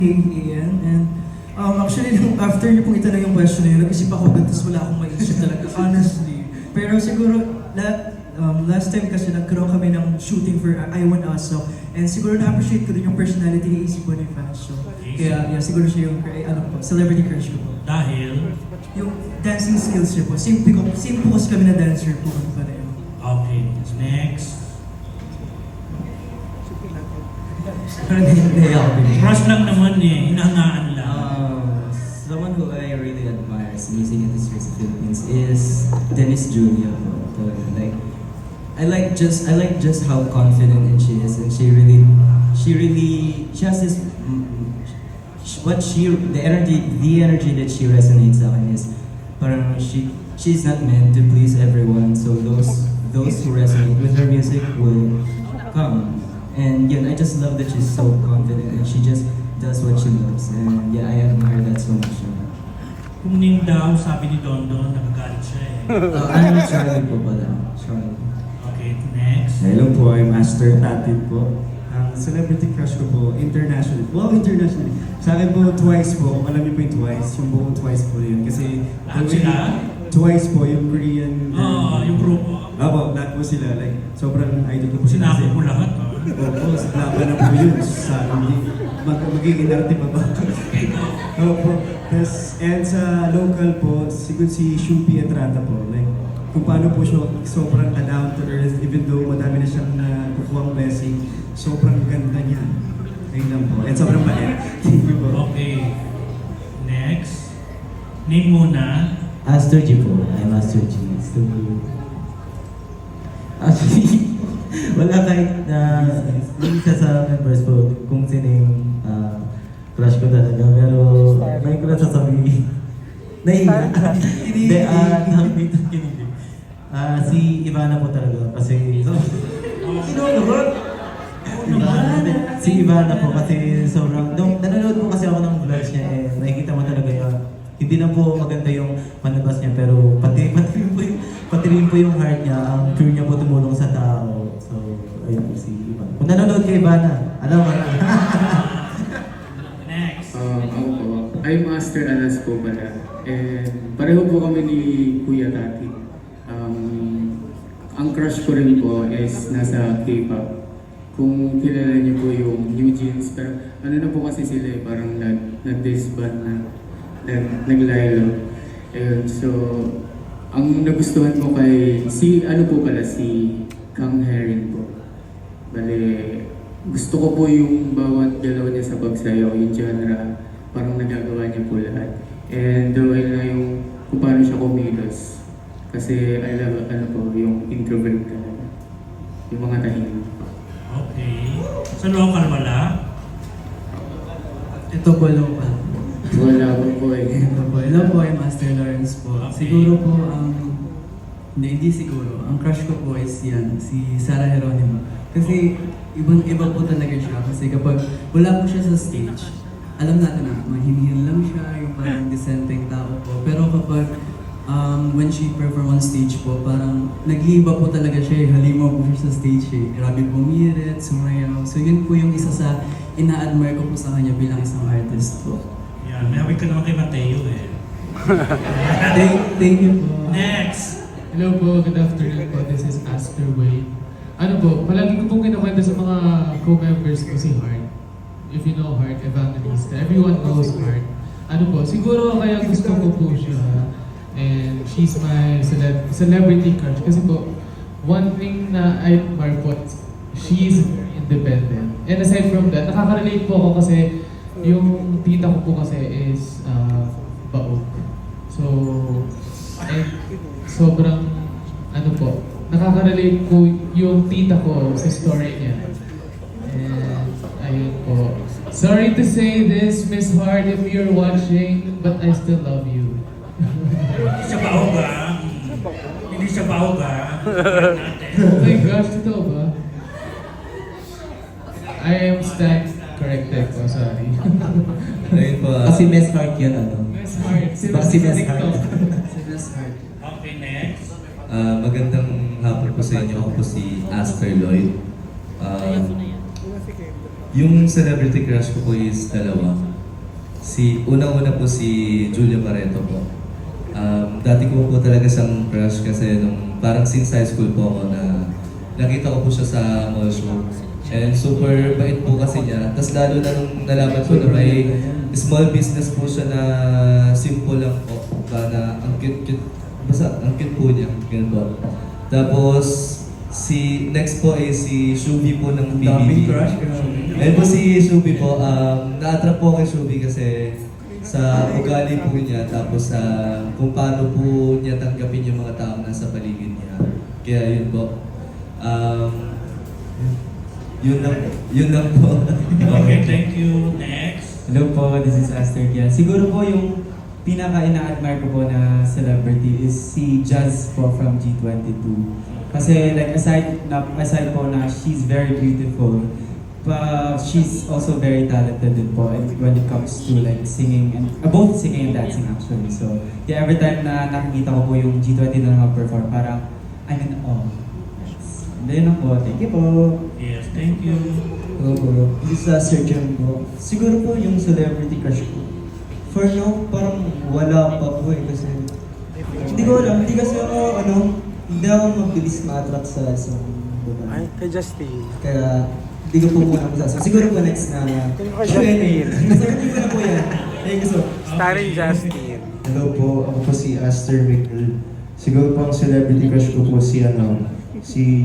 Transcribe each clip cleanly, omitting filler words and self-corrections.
Ian, and actually, after niyo pong itanong yung question na yun, nag-isip ako agad, tapos wala akong maisip talaga, honestly. Pero siguro, last time kasi nagkaroon kami ng shooting for I Want Us, so, and siguro na-appreciate ko din yung personality ni AC Bonifacio. Kaya yeah, siguro siya yung celebrity crush ko po. Dahil? Yung dancing skills niya po. Same po kasi kami na dancer po. Pareho. Okay, next. Crush lang naman eh, hinahangaan lang. Someone who I really admire as music industry in the Philippines is Dennis Julia. Like, I like just how confident she is, and she has this the energy that she resonates sa akin is parang she's not meant to please everyone, so those who resonate with her music will come. And yun, I just love that she's so confident and she just does what she loves. And yeah, I admire that so much. Kung Ning daw, sabi ni Dondon, nagagalit siya eh. Ano Charlie po pala? Charlie. Okay, next. Hello po, I'm Master Tatit po. Ang celebrity crush ko po, internationally. Wow, internationally. Sa akin po, Twice po. Kung alam niyo po yung Twice, yung buong Twice po yun. Kasi Lahat sila? Twice po, yung Korean. Yung grupo. Opo, lahat po sila. Like, sobrang idol ko po sila. Sinako mo lahat, ha? Opo, laban na po yun. Sa magiging inarte pa ba? Opo. And sa local po, siguro si Shupi Etrata po. Like, kung paano po siya sobrang down to earth, even though madami na siyang nakukuhang blessing, sobrang ganda niya. Ayun lang po. And sobrang bait. Thank you po. Okay. Next. Name muna. Astor G po. I'm Astor G. So, actually, wala kahit na isa sa members po kung sino yung crush ko talaga. Pero may ko na sasabihin. Nahiya. Hindi, nakakita kinilig. Si Ivana po talaga. Kasi, Sino naman? Si Ivana po kasi sobrang, nanonood po kasi ako ng vlogs niya eh, nakikita mo talaga yun. Hindi lang po maganda yung panabas niya, pero pati rin po yung heart niya, ang pure niya po tumulong sa tao. So, ayun po si Ivana. Kung nanonood kay Ivana, alam mo na. Next. Ako po, I'm Master Alas po pala. And pareho po kami ni Kuya Tati. Ang crush ko rin po is nasa K-pop. Kung kilala niyo po yung New Jeans, pero ano na po kasi sila eh, parang nag-disband na, nag-lilo. Ayun, so, ang nagustuhan ko kay, si Kang Herring po. Bale, gusto ko po yung bawat galaw niya sa pagsayaw, yung genre, parang nagagawa niya po lahat. And dahil na yung kung paano siya kumilos. Kasi I love, yung introvert talaga. Yung mga tahimik. Okay. Sa local wala? Ito po, local. Wala po eh. Ito po, hello po, I'm Master Lawrence po. Okay. Siguro po, hindi siguro. Ang crush ko po is yan, si Sarah Geronimo. Kasi ibang-iba po talaga siya. Kasi kapag wala po siya sa stage, alam natin na mahimihil lang siya, yung parang decenteng tao po. Pero kapag when she perform on stage po, parang nag-iiba po talaga siya. Halimaw po siya sa stage eh. Grabe pumirit, sumayaw. So yun po yung isa sa ina-admire ko po sa kanya bilang isang artist po. Yan, may hawig ka naman kay Mateo eh. Thank you po. Next. Hello po, good afternoon po. This is Aster Wade. Ano po, palagi ko pong kinakwento sa mga co-members ko si Heart. If you know Heart, Evangelista. Everyone knows Heart. Ano po, siguro kaya gusto ko po siya. And she's my celebrity crush. Kasi po, one thing na I admire po, she's very independent. And aside from that, nakaka-relate po ako kasi yung tita ko po kasi is baog. So, sobrang ano po, nakaka-relate po yung tita ko sa story niya. And ayun po. Sorry to say this, Miss Hart, if you're watching, but I still love you. Hindi siya bahog ha. Hindi siya bahog ha. Oh my gosh, ito ba? I am corrected po, sorry. Ayun po. Kasi Miss Heart yun, ano? Miss Hart. Si Miss Heart. Si Miss Heart. Okay, next. Magandang hapon po sa inyo. Ako po si Aster Lloyd. Yung celebrity crush ko po is dalawa. Unang-una po si Julia Barreto po. Dati ko po talaga siyang crush kasi nung parang since high school po ako na nakita ko po siya sa mall show. And super bait po kasi niya. Tapos lalo na nung nalaman ko na may small business po siya na simple lang po. Na ang cute-cute. Basta ang cute po niya. Ganun po. Tapos next po ay si Shubi po ng PBB. Daming crush. Ayun po si Shubi po. Na-attract po kay Shubi kasi sa ugali po niya, tapos sa kung paano po niya tanggapin yung mga taong nasa paligid niya. Kaya yun po. Yun lang po. Okay, thank you. Next. Hello po, this is Aster Gia. Siguro po yung pinaka-ina-admire ko po na celebrity is si Jazz po from G22. Kasi like aside po na she's very beautiful, but she's also very talented din po when it comes to like singing and both singing and dancing actually. So yeah, every time na nakikita ko po yung G20 na nag-perform, parang I'm in awe. Then ako, thank you po. Yes, thank you. Hello po. This is Sir John po. Siguro po yung celebrity crush ko. For now, parang wala pa po kasi hindi ko alam, hindi kasi ako hindi ako mabilis ma-attract sa isang babae. Kay Justin. Kaya hindi ko po muna masasabi. Siguro po next na Kay Justin. Sagutin ko na po yan. Thank you so. Starring Justin. Hello po, ako po si Aster Mikkel. Siguro po ang celebrity crush ko po si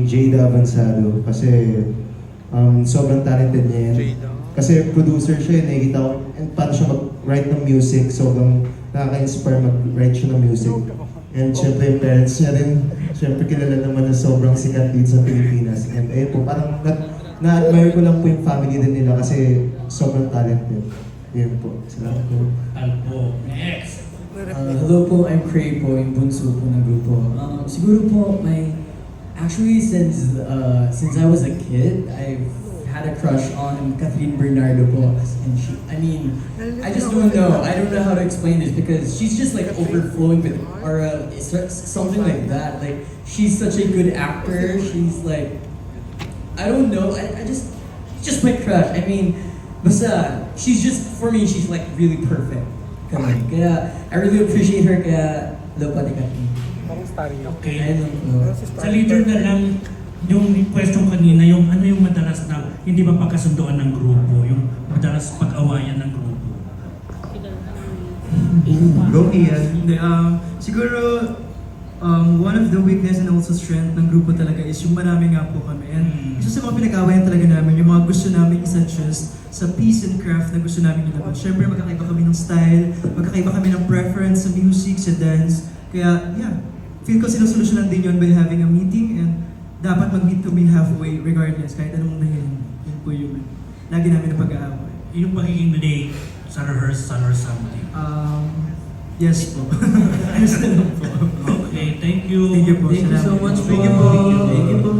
Jada Avanzado kasi sobrang talented niya yan. Kasi producer siya, nakikita ko and paano siya mag-write ng music, sobrang nakaka-inspire mag-write siya ng music. And syempre yung parents niya rin, syempre kilala naman na sobrang sikat dito sa Pilipinas. And ayun po, parang na-admire ko lang po yung family din nila kasi sobrang talented. Yun po, salamat po. Alpo. Next. Hello po, I'm Cray po, yung bunso po ng grupo. Siguro po, actually since I was a kid, I've had a crush on Catherine Bernardo po. And I just don't know. I don't know how to explain this because she's just like overflowing with aura, something like that. Like she's such a good actor. She's like, I don't know. I just my crush. Basta she's just for me. She's like really perfect. Kaya I really appreciate her. Kaya lupa ni Catherine. Parang starring ako. Okay. Ayun lang po. Sa leader na lang, yung question kanina, yung ano yung madalas na hindi ba pagkasundoan ng grupo, yung madalas pag-awayan ng grupo. Go Ian. Siguro, one of the weakness and also strength ng grupo talaga is yung marami nga po kami. And isa sa mga pinag-awayan talaga namin, yung mga gusto namin isa-adjust sa peace and craft na gusto namin ilabas. Siyempre, magkakaiba kami ng style, magkakaiba kami ng preference sa music, sa dance. Kaya, yeah, feel ko sinusolusyonan din yun by having a meeting and dapat mag-meet kami halfway regardless, kahit anong nangyayari. Yun po yung lagi namin na pag-aaway. Yung pagiging late sa rehearsal or something. Yes po. Yes na lang po. Okay, thank you. Thank you po. Thank you so much po. Thank you po. Thank you po.